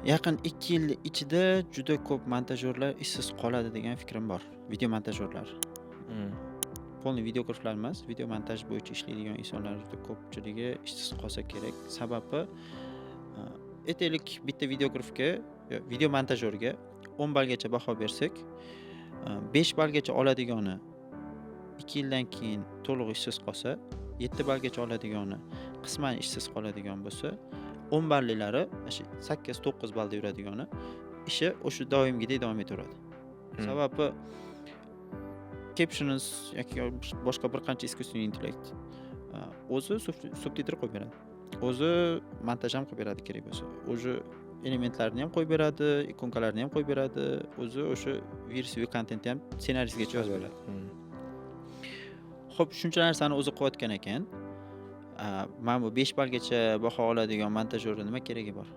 Yaqin 2 yil ichida juda ko'p montajyorlar ishsiz qoladi degan fikrim bor. Video montajyorlar. Hmm. Polniy videograflar emas, video montaj bo'yicha ishlaydigan insonlar juda ko'pchiligi ishsiz qolsa kerak. Sababi aytaylik bitta videografga, video montajyorga 10 ballgacha baho bersak, 5 ballgacha oladigani 2 yildan keyin to'liq ishsiz qolsa, 7 ballgacha oladigani qisman ishsiz qoladigan bo'lsa, 10 ballilari, 8-9 ballda yuradigani ishi o'sha doimgidek davom etaveradi. Sababi captions yoki boshqa bir qancha искусственный intellekt o'zi subtitr qo'yib beradi. O'zi montaj ham qilib beradi kerak bo'lsa. O'sha elementlarni ham qo'yib beradi, ikonkalarni ham qo'yib beradi. O'zi o'sha versiya kontentni ham ssenariysigacha yozib beradi. Xo'p, shuncha narsani o'zi qilayotgan ekan, mana bu 5 ballgacha baho oladigan montajyorga nima keragi bor?